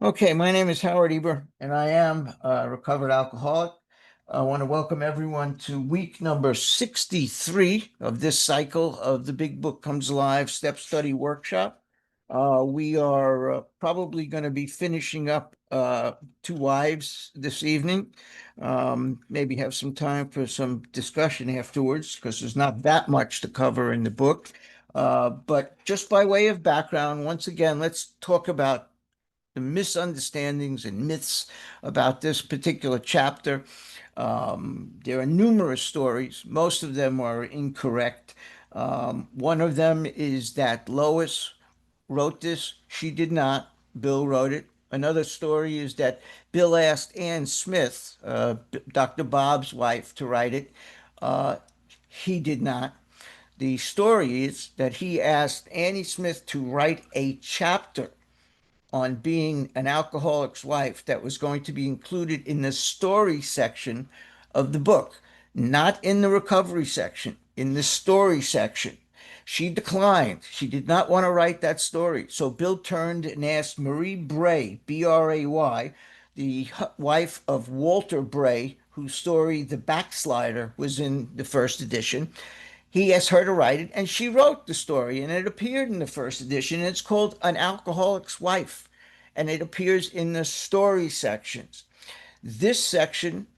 Okay, my name is Howard Eber, and I am a recovered alcoholic. I want to welcome everyone to week number 63 of this cycle of the Big Book Comes Alive Step Study Workshop. We are probably going to be finishing up Two Wives this evening. Maybe have some time for some discussion afterwards because there's not that much to cover in the book. But just by way of background, once again, let's talk about the misunderstandings and myths about this particular chapter. There are numerous stories. Most of them are incorrect. One of them is that Lois wrote this. She did not. Bill wrote it. Another story is that Bill asked Ann Smith, Dr. Bob's wife, to write it. Uh, he did not. The story is that he asked Annie Smith to write a chapter on being an alcoholic's wife that was going to be included in the story section of the book, not in the recovery section, in the story section. She declined. She did not want to write that story. So Bill turned and asked Marie Bray, B-R-A-Y, the wife of Walter Bray, whose story, The Backslider, was in the first edition. He asked her to write it, and she wrote the story, and it appeared in the first edition. And it's called An Alcoholic's Wife, and it appears in the story sections. This section,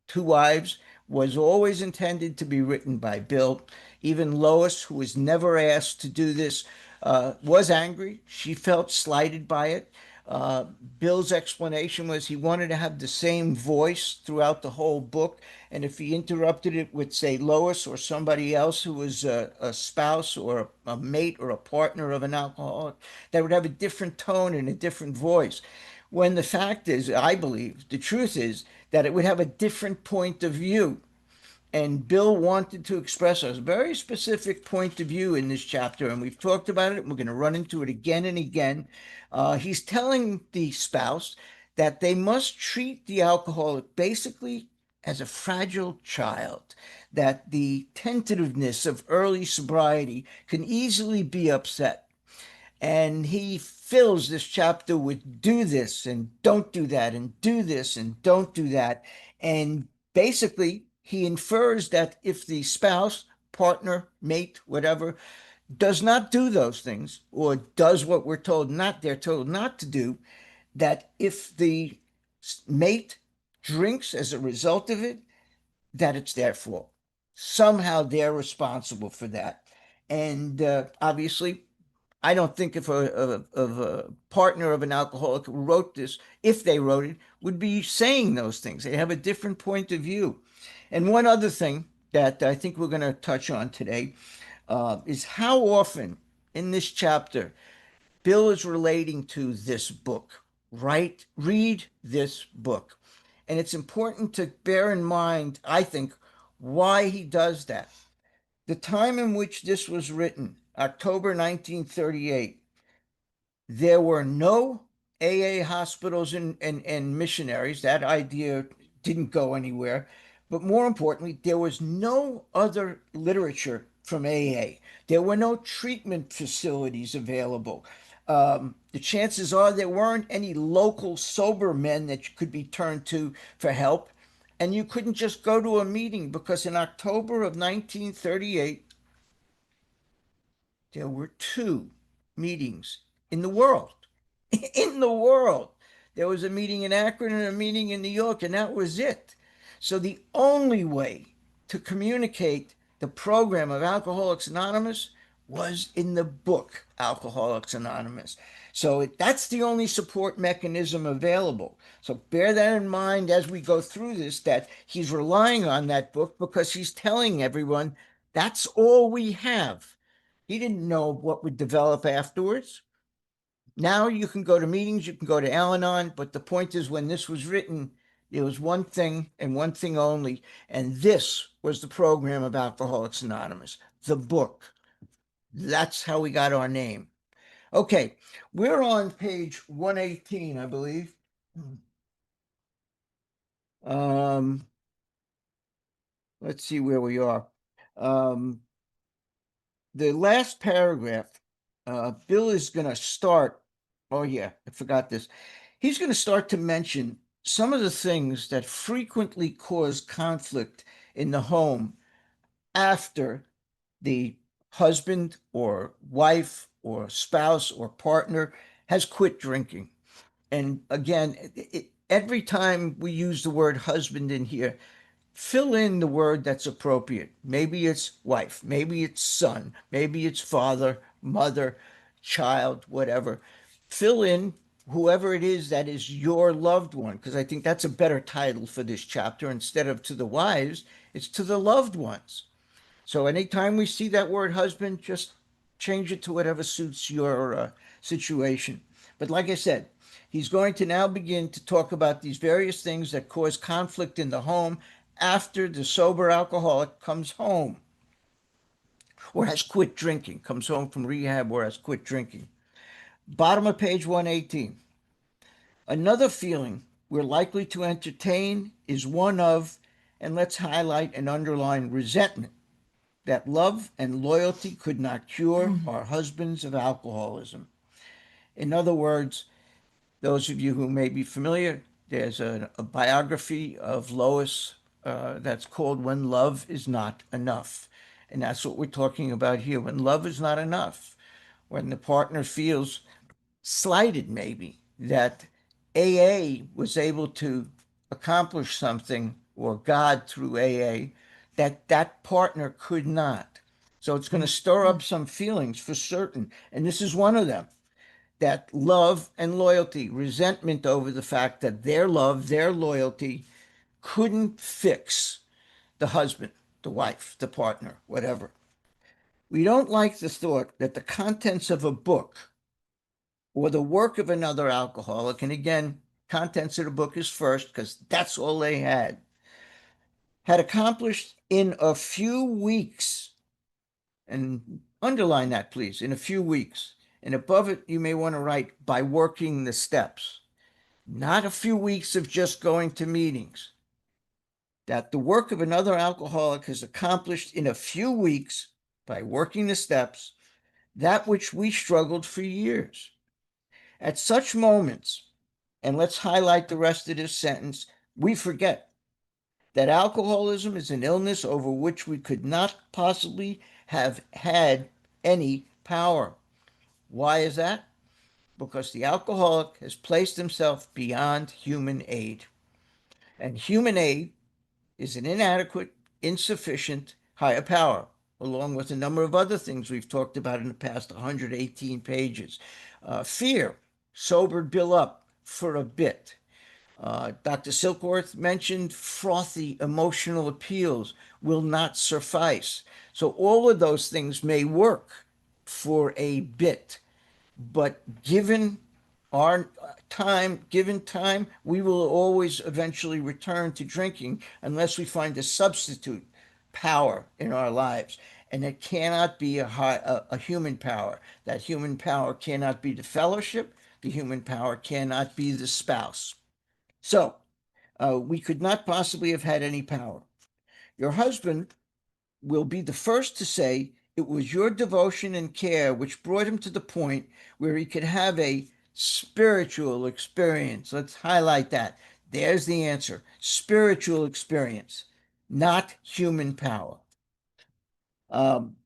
Two Wives, was always intended to be written by Bill. Even Lois, who was never asked to do this, was angry. She felt slighted by it. Uh, Bill's explanation was he wanted to have the same voice throughout the whole book. And if he interrupted it with, say, Lois or somebody else who was a spouse or a mate or a partner of an alcoholic, that would have a different tone and a different voice. When the fact is, I believe, the truth is that it would have a different point of view. And Bill wanted to express a very specific point of view in this chapter, and we've talked about it, and we're going to run into it again and again. He's telling the spouse that they must treat the alcoholic basically as a fragile child, that the tentativeness of early sobriety can easily be upset. And he fills this chapter with do this and don't do that, and do this and don't do that. And basically, he infers that if the spouse, partner, mate, whatever, does not do those things or does what they're told not to do, that if the mate drinks as a result of it, that it's their fault. Somehow they're responsible for that. And obviously, I don't think if a partner of an alcoholic who wrote this, if they wrote it, would be saying those things. They have a different point of view. And one other thing that I think we're going to touch on today is how often in this chapter Bill is relating to this book. Right? Read this book. And it's important to bear in mind, I think, why he does that. The time in which this was written, October 1938, there were no AA hospitals and missionaries. That idea didn't go anywhere. But more importantly, there was no other literature from AA. There were no treatment facilities available. The chances are there weren't any local sober men that could be turned to for help. And you couldn't just go to a meeting because in October of 1938, there were two meetings in the world. In the world. There was a meeting in Akron and a meeting in New York, and that was it. So the only way to communicate the program of Alcoholics Anonymous was in the book Alcoholics Anonymous. So that's the only support mechanism available. So bear that in mind as we go through this, that he's relying on that book because he's telling everyone that's all we have. He didn't know what would develop afterwards. Now you can go to meetings, you can go to Al-Anon, but the point is when this was written, it was one thing and one thing only, and this was the program of Alcoholics Anonymous, the book. That's how we got our name. Okay, we're on page 118, I believe. Um, let's see where we are. The last paragraph, Bill is going to start. Oh, yeah, I forgot this. He's going to start to mention some of the things that frequently cause conflict in the home after the husband or wife or spouse or partner has quit drinking. And again, every time we use the word husband in here, fill in the word that's appropriate. Maybe it's wife, maybe it's son, maybe it's father, mother, child, whatever. Fill in whoever it is that is your loved one, because I think that's a better title for this chapter. Instead of to the wives, it's to the loved ones. So anytime we see that word husband, just change it to whatever suits your situation. But like I said, he's going to now begin to talk about these various things that cause conflict in the home after the sober alcoholic comes home or has quit drinking, comes home from rehab or has quit drinking. Bottom of page 118. Another feeling we're likely to entertain is one of, and let's highlight and underline, resentment that love and loyalty could not cure our husbands of alcoholism. In other words, those of you who may be familiar, there's a biography of Lois that's called When Love Is Not Enough. And that's what we're talking about here. When love is not enough, when the partner feels slighted, maybe, that AA was able to accomplish something, or God through AA, that that partner could not. So it's going to stir up some feelings for certain. And this is one of them, that love and loyalty, resentment over the fact that their love, their loyalty couldn't fix the husband, the wife, the partner, whatever. We don't like the thought that the contents of a book or the work of another alcoholic, and again, contents of the book is first because that's all they had accomplished in a few weeks. And underline that, please, in a few weeks. And above it, you may want to write by working the steps, not a few weeks of just going to meetings. That the work of another alcoholic has accomplished in a few weeks by working the steps, that which we struggled for years. At such moments, and let's highlight the rest of this sentence, we forget that alcoholism is an illness over which we could not possibly have had any power. Why is that? Because the alcoholic has placed himself beyond human aid. And human aid is an inadequate, insufficient higher power, along with a number of other things we've talked about in the past 118 pages. Fear sobered Bill up for a bit. Dr. Silkworth mentioned frothy emotional appeals will not suffice. So all of those things may work for a bit, but given our time, we will always eventually return to drinking unless we find a substitute power in our lives. And it cannot be a human power. That human power cannot be the fellowship. The human power cannot be the spouse. So we could not possibly have had any power. Your husband will be the first to say it was your devotion and care which brought him to the point where he could have a spiritual experience. Let's highlight that. There's the answer. Spiritual experience, not human power. Um,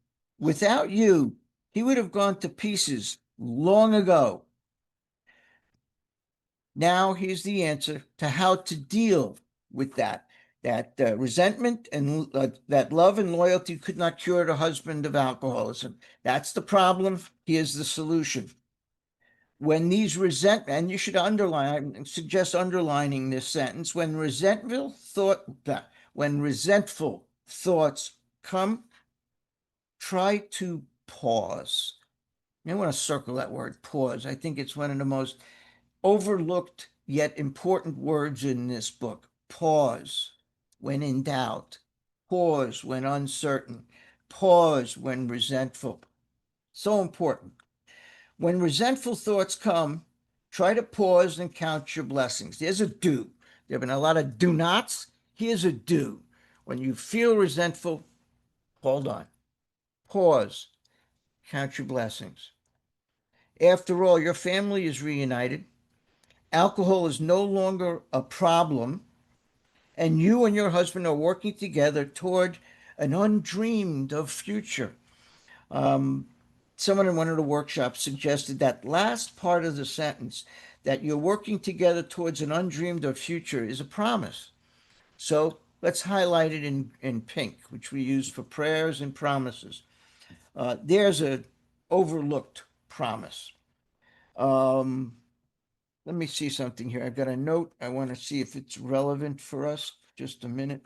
Without you, he would have gone to pieces long ago. Now here's the answer to how to deal with that. That resentment and that love and loyalty could not cure the husband of alcoholism. That's the problem. Here's the solution. When these and you should underline, I suggest underlining this sentence, when resentful thoughts come, try to pause. I want to circle that word, pause. I think it's one of the most overlooked yet important words in this book. Pause when in doubt. Pause when uncertain. Pause when resentful. So important. When resentful thoughts come, try to pause and count your blessings. There's a do. There have been a lot of do nots. Here's a do. When you feel resentful, hold on. Pause. Count your blessings. After all, your family is reunited. alcohol is no longer a problem, and you and your husband are working together toward an undreamed of future. Um, Someone in one of the workshops suggested that last part of the sentence, that you're working together towards an undreamed of future, is a promise. So let's highlight it in pink, which we use for prayers and promises. There's an overlooked promise. Um, Let me see something here. I've got a note. I want to see if it's relevant for us. Just a minute.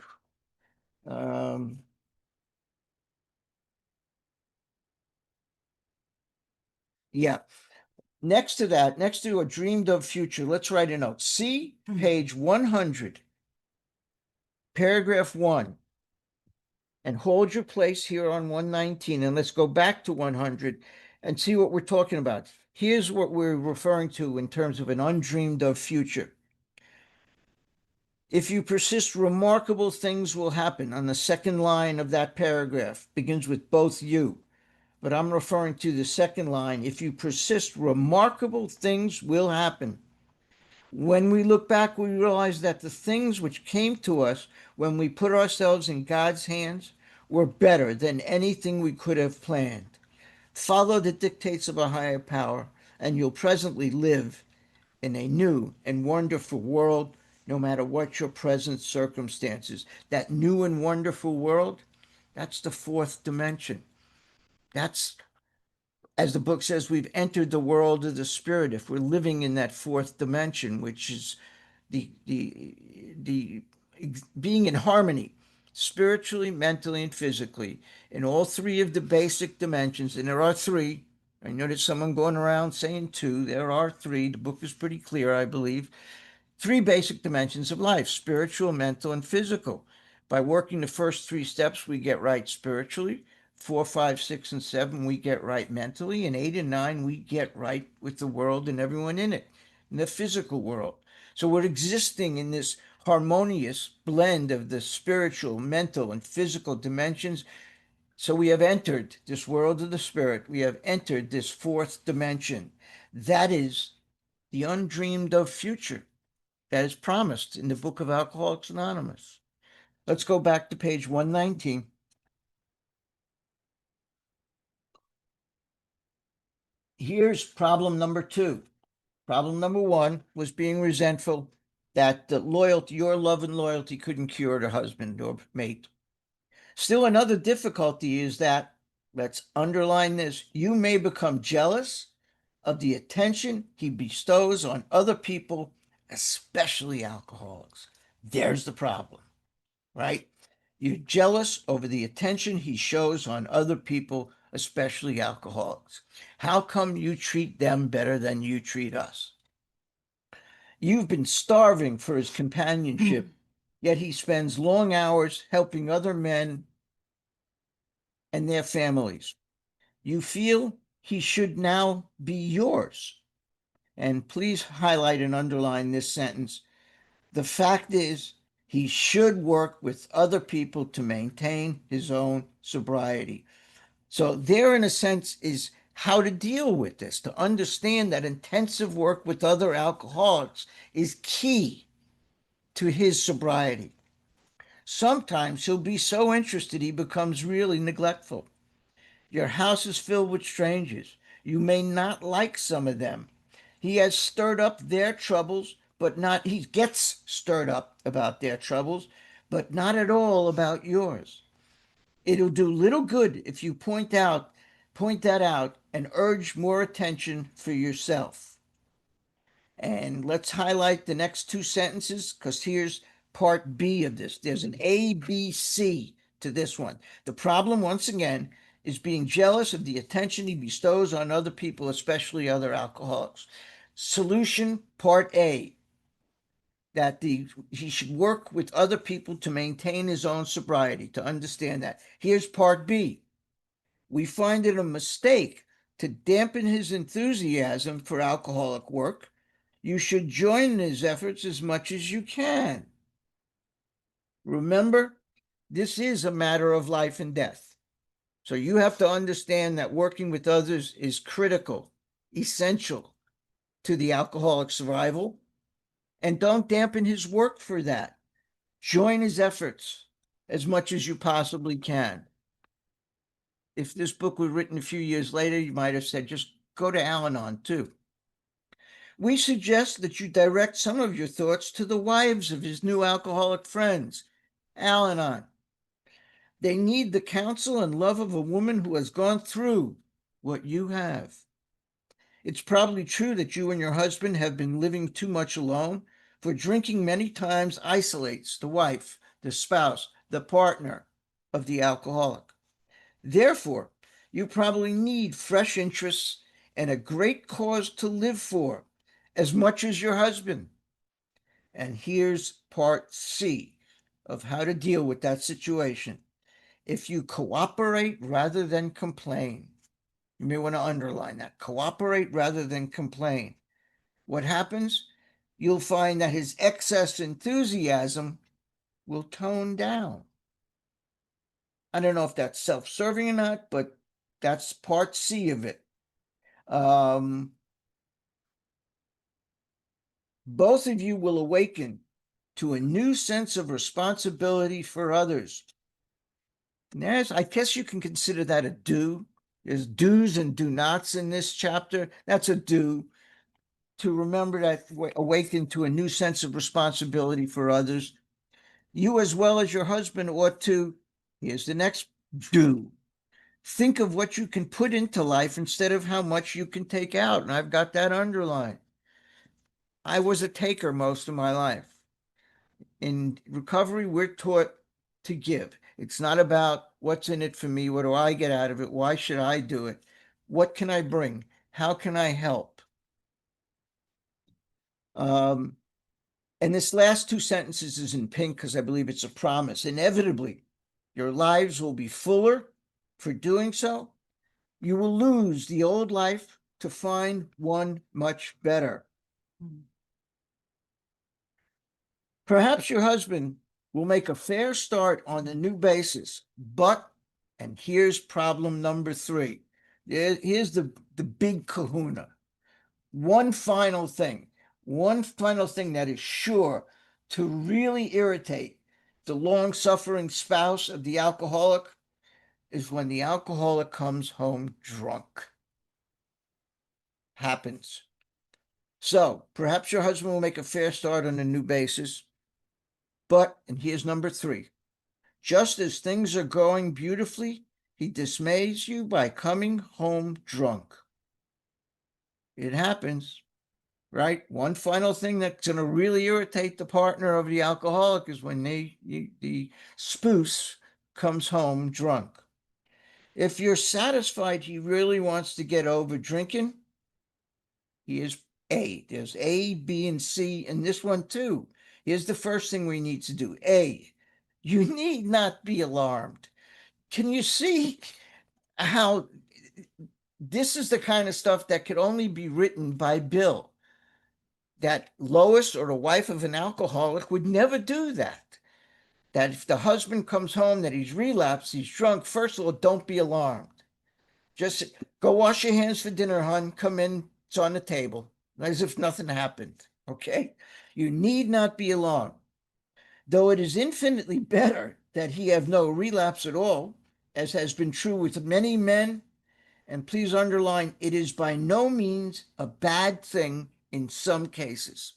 Um, yeah. Next to that, next to a dreamed of future, let's write a note. See page 100, paragraph 1, and hold your place here on 119. And let's go back to 100 and see what we're talking about. Here's what we're referring to in terms of an undreamed of future. If you persist, remarkable things will happen. On the second line of that paragraph, begins with both you, but I'm referring to the second line. If you persist, remarkable things will happen. When we look back, we realize that the things which came to us when we put ourselves in God's hands were better than anything we could have planned. Follow the dictates of a higher power, and you'll presently live in a new and wonderful world, no matter what your present circumstances. That new and wonderful world, that's the fourth dimension. That's, as the book says, we've entered the world of the spirit if we're living in that fourth dimension, which is the being in harmony spiritually, mentally, and physically in all three of the basic dimensions. And there are three. I noticed someone going around saying two. There are three. The book is pretty clear, I believe. Three basic dimensions of life: spiritual, mental, and physical. By working the first three steps, we get right spiritually. 4, 5, 6, and 7, we get right mentally. And 8 and 9, we get right with the world and everyone in it, in the physical world. So we're existing in this harmonious blend of the spiritual, mental, and physical dimensions. So we have entered this world of the spirit. We have entered this fourth dimension. That is the undreamed of future that is promised in the book of Alcoholics Anonymous. Let's go back to page 119. Here's problem number 2. Problem number 1 was being resentful that the loyalty, your love and loyalty, couldn't cure the husband or mate. Still, another difficulty is that, let's underline this, you may become jealous of the attention he bestows on other people, especially alcoholics. There's the problem, right? You're jealous over the attention he shows on other people, especially alcoholics. How come you treat them better than you treat us? You've been starving for his companionship, yet he spends long hours helping other men and their families. You feel he should now be yours. And please highlight and underline this sentence. The fact is, he should work with other people to maintain his own sobriety. So there, in a sense, is how to deal with this, to understand that intensive work with other alcoholics is key to his sobriety. Sometimes he'll be so interested he becomes really neglectful. Your house is filled with strangers. You may not like some of them. He has stirred up their troubles, but not, he gets stirred up about their troubles, but not at all about yours. It'll do little good if you point that out and urge more attention for yourself. And let's highlight the next two sentences, because here's part B of this. There's an A, B, C to this one. The problem, once again, is being jealous of the attention he bestows on other people, especially other alcoholics. Solution, part A, that he should work with other people to maintain his own sobriety, to understand that. Here's part B. We find it a mistake to dampen his enthusiasm for alcoholic work. You should join in his efforts as much as you can. Remember, this is a matter of life and death. So you have to understand that working with others is critical, essential to the alcoholic survival. And don't dampen his work for that. Join his efforts as much as you possibly can. If this book were written a few years later, you might have said, just go to Al-Anon too. We suggest that you direct some of your thoughts to the wives of his new alcoholic friends, Al-Anon. They need the counsel and love of a woman who has gone through what you have. It's probably true that you and your husband have been living too much alone, for drinking many times isolates the wife, the spouse, the partner of the alcoholic. Therefore, you probably need fresh interests and a great cause to live for as much as your husband. And here's part C of how to deal with that situation. If you cooperate rather than complain, you may want to underline that. Cooperate rather than complain. What happens? You'll find that his excess enthusiasm will tone down. I don't know if that's self-serving or not, but that's part C of it. Both of you will awaken to a new sense of responsibility for others. Yes, I guess you can consider that a do. There's do's and do nots in this chapter. That's a do. To remember that, awaken to a new sense of responsibility for others. You, as well as your husband, ought to, here's the next do. Think of what you can put into life instead of how much you can take out. And I've got that underlined. I was a taker most of my life. In recovery, we're taught to give. It's not about what's in it for me. What do I get out of it? Why should I do it? What can I bring? How can I help? And this last two sentences is in pink because I believe it's a promise. Inevitably, your lives will be fuller for doing so. You will lose the old life to find one much better. Perhaps your husband will make a fair start on the new basis, but, and here's problem number 3. Here's the big kahuna. One final thing that is sure to really irritate the long-suffering spouse of the alcoholic is when the alcoholic comes home drunk. Happens. So perhaps your husband will make a fair start on a new basis, but, and here's number 3, just as things are going beautifully, he dismays you by coming home drunk. It happens. Right? One final thing that's going to really irritate the partner of the alcoholic is when the spouse comes home drunk. If you're satisfied he really wants to get over drinking, here's A. There's A, B, and C in this one too. Here's the first thing we need to do. A, you need not be alarmed. Can you see how this is the kind of stuff that could only be written by Bill? That Lois, or the wife of an alcoholic, would never do that. That if the husband comes home that he's relapsed, he's drunk, first of all, don't be alarmed. Just go wash your hands for dinner, hon. Come in, it's on the table, as if nothing happened, okay? You need not be alarmed. Though it is infinitely better that he have no relapse at all, as has been true with many men, and please underline, it is by no means a bad thing in some cases.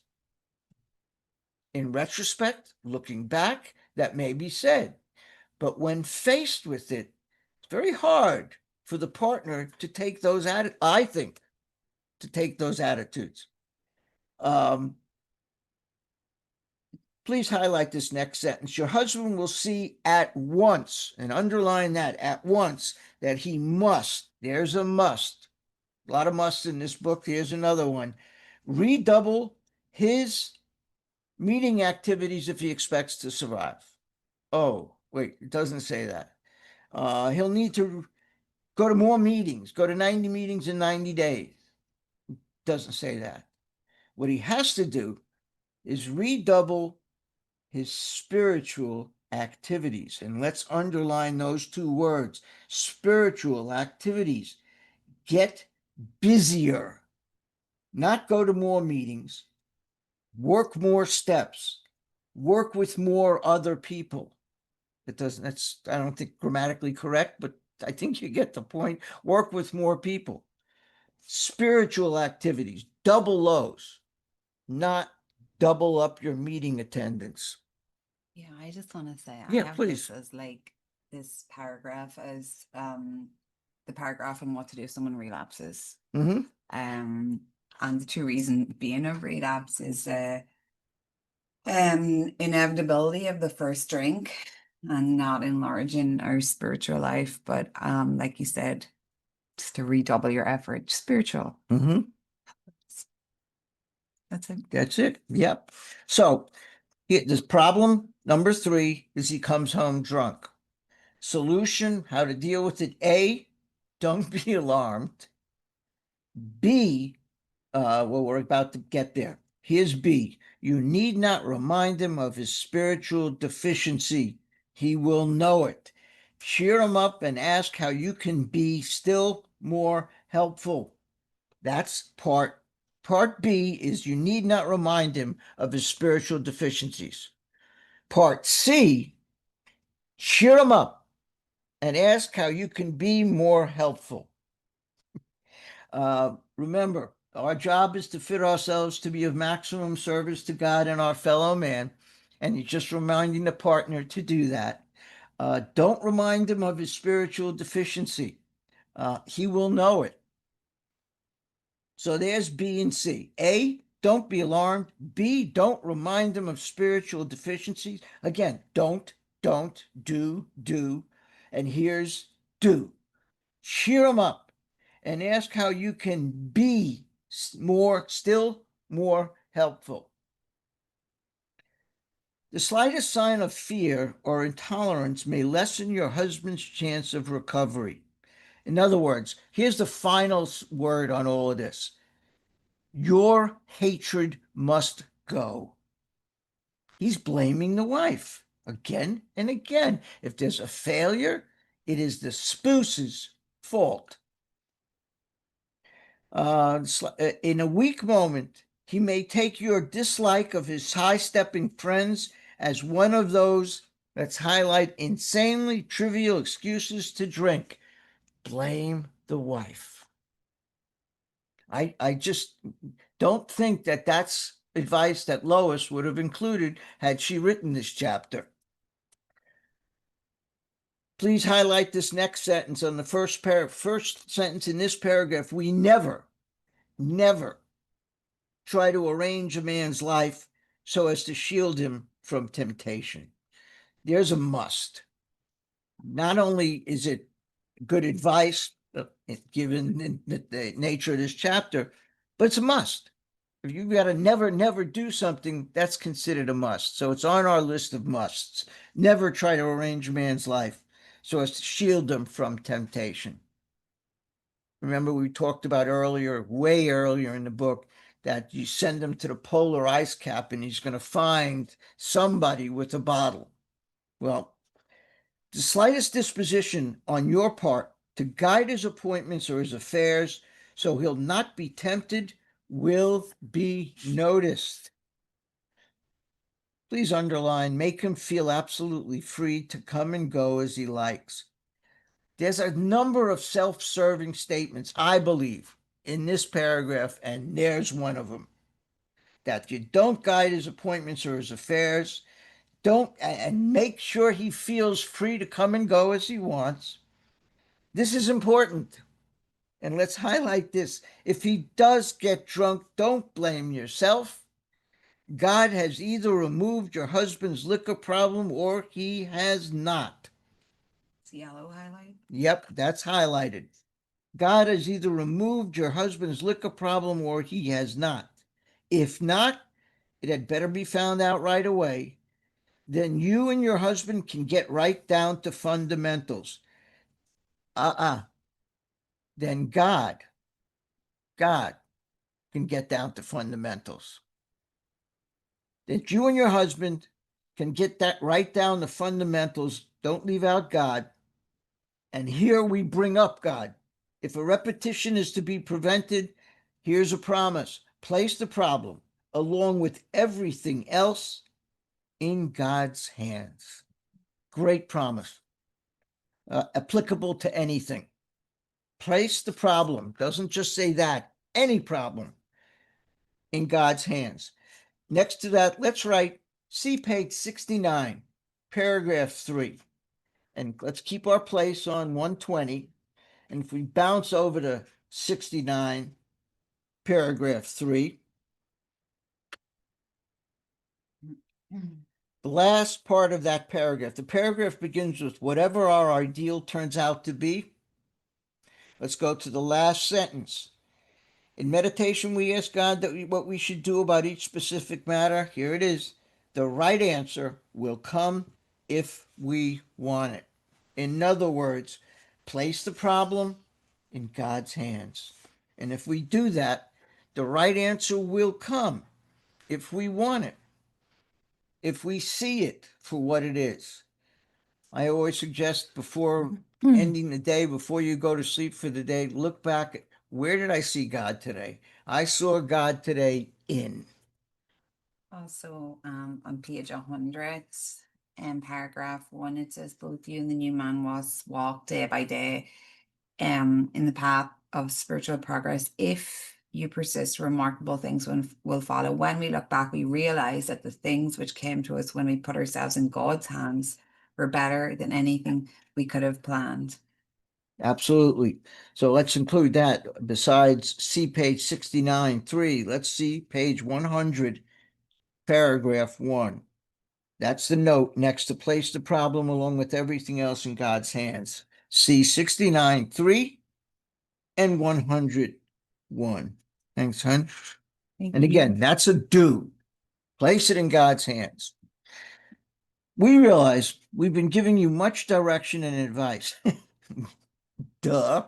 In retrospect, looking back, that may be said. But when faced with it, it's very hard for the partner to take those I think, to take those attitudes. Please highlight this next sentence. Your husband will see at once, and underline that, at once, that he must, there's a must, a lot of musts in this book, here's another one, redouble his meeting activities if he expects to survive. Oh, wait, it doesn't say that. He'll need to go to more meetings, go to 90 meetings in 90 days. Doesn't say that. What he has to do is redouble his spiritual activities. And let's underline those two words, spiritual activities. Get busier, not go to more meetings. work more steps, work with more other people. That's, I don't think grammatically correct, but I think you get the point. Work with more people. Spiritual activities, double those, not double up your meeting attendance. Yeah, I just want to say I Yeah, have please. this as like this paragraph as the paragraph on what to do if someone relapses. Mm-hmm. And the two reasons being of relapse is inevitability of the first drink and not enlarging our spiritual life, but like you said, just to redouble your effort, spiritual. Mm-hmm. That's it. That's it. Yep. So this problem number 3 is he comes home drunk. Solution, how to deal with it. A, don't be alarmed. B, well, we're about to get there. Here's B. You need not remind him of his spiritual deficiency. He will know it. Cheer him up and ask how you can be still more helpful. That's part. Part B is you need not remind him of his spiritual deficiencies. Part C, cheer him up and ask how you can be more helpful. Remember, our job is to fit ourselves to be of maximum service to God and our fellow man, and you're just reminding the partner to do that. Don't remind him of his spiritual deficiency. He will know it. So there's B and C. A, don't be alarmed. B, don't remind him of spiritual deficiencies. Again, don't, do. And here's do. Cheer him up and ask how you can be still more helpful. The slightest sign of fear or intolerance may lessen your husband's chance of recovery. In other words, here's the final word on all of this. Your hatred must go. He's blaming the wife again and again. If there's a failure, it is the spouse's fault. In a weak moment, he may take your dislike of his high-stepping friends as one of those, let's highlight, insanely trivial excuses to drink. Blame the wife. I just don't think that that's advice that Lois would have included had she written this chapter. Please highlight this next sentence on the first sentence in this paragraph. We never try to arrange a man's life so as to shield him from temptation. There's a must. Not only is it good advice, given the nature of this chapter, but it's a must. If you've got to never do something, that's considered a must. So it's on our list of musts. Never try to arrange a man's life so as to shield him from temptation. Remember, we talked about way earlier in the book, that you send him to the polar ice cap and he's going to find somebody with a bottle. Well, the slightest disposition on your part to guide his appointments or his affairs so he'll not be tempted will be noticed. Please underline, make him feel absolutely free to come and go as he likes. There's a number of self-serving statements, I believe, in this paragraph, and there's one of them. That you don't guide his appointments or his affairs, and make sure he feels free to come and go as he wants. This is important. And let's highlight this. If he does get drunk, don't blame yourself. God has either removed your husband's liquor problem or he has not. It's yellow highlight. Yep, that's highlighted. God has either removed your husband's liquor problem or he has not. If not, it had better be found out right away. Then you and your husband can get right down to fundamentals. Then God can get down to fundamentals. That you and your husband can get that right down to fundamentals. Don't leave out God. And here we bring up God. If a repetition is to be prevented, here's a promise. Place the problem. along with everything else, in God's hands. Great promise. Applicable to anything. Place the problem. Doesn't just say that. Any problem in God's hands. Next to that, let's write, see page 69, paragraph 3. And let's keep our place on 120. And if we bounce over to 69, paragraph 3, the last part of that paragraph, the paragraph begins with whatever our ideal turns out to be. Let's go to the last sentence. In meditation, we ask God what we should do about each specific matter. Here it is. The right answer will come if we want it. In other words, place the problem in God's hands. And if we do that, the right answer will come if we want it, if we see it for what it is. I always suggest before ending the day, before you go to sleep for the day, look back at, where did I see God today? I saw God today in. Also, on page 100, paragraph 1, it says, both you and the new man was walk day by day in the path of spiritual progress. If you persist, remarkable things will follow. When we look back, we realize that the things which came to us when we put ourselves in God's hands were better than anything we could have planned. Absolutely. So let's include that. Besides, see page 69, 3. Let's see page 100, paragraph 1. That's the note next to place the problem along with everything else in God's hands. See 69, 3 and 101. Thanks, hon. And again, that's a do. Place it in God's hands. We realize we've been giving you much direction and advice. Duh.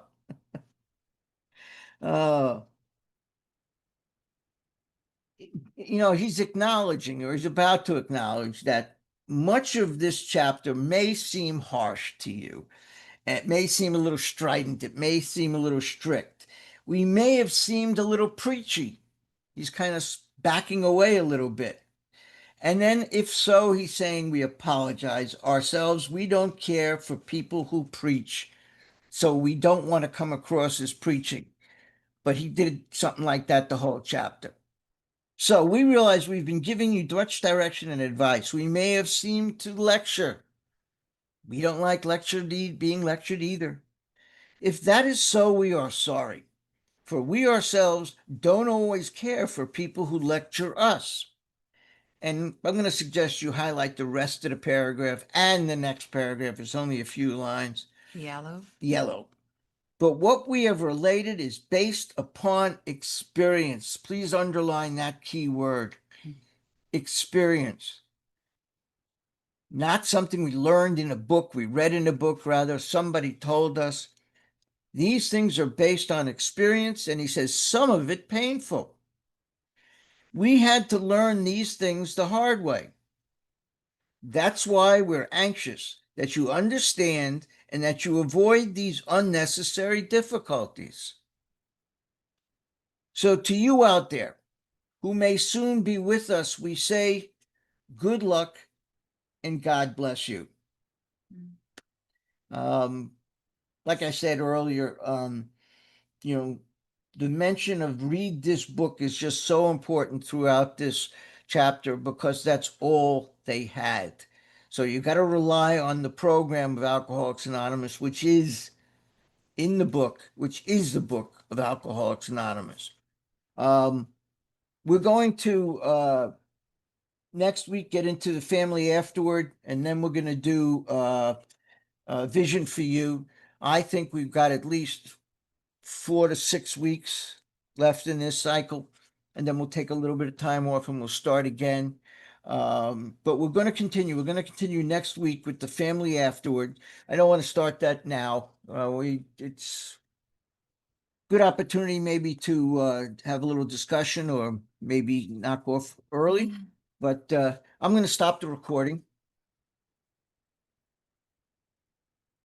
Uh, he's acknowledging, or he's about to acknowledge, that much of this chapter may seem harsh to you. It may seem a little strident. It may seem a little strict. We may have seemed a little preachy. He's kind of backing away a little bit. And then, if so, he's saying we apologize ourselves. We don't care for people who preach, so we don't want to come across as preaching. But he did something like that the whole chapter. So we realize we've been giving you much direction and advice. We may have seemed to lecture. We don't like being lectured either. If that is so, we are sorry, for we ourselves don't always care for people who lecture us. And I'm going to suggest you highlight the rest of the paragraph and the next paragraph. It's only a few lines. Yellow. Yellow. But what we have related is based upon experience. Please underline that key word. Experience. Not something we learned in a book, we read in a book, rather, somebody told us. These things are based on experience, and he says some of it painful. We had to learn these things the hard way. That's why we're anxious that you understand and that you avoid these unnecessary difficulties. So to you out there who may soon be with us, we say good luck and God bless you. Like I said earlier, the mention of read this book is just so important throughout this chapter because that's all they had. So you got to rely on the program of Alcoholics Anonymous, which is in the book, which is the book of Alcoholics Anonymous. We're going to next week get into the family afterward, and then we're going to do Vision for You. I think we've got at least 4 to 6 weeks left in this cycle, and then we'll take a little bit of time off and we'll start again. But we're going to continue. We're going to continue next week with the family afterward. I don't want to start that now. It's good opportunity maybe to have a little discussion or maybe knock off early. But I'm going to stop the recording.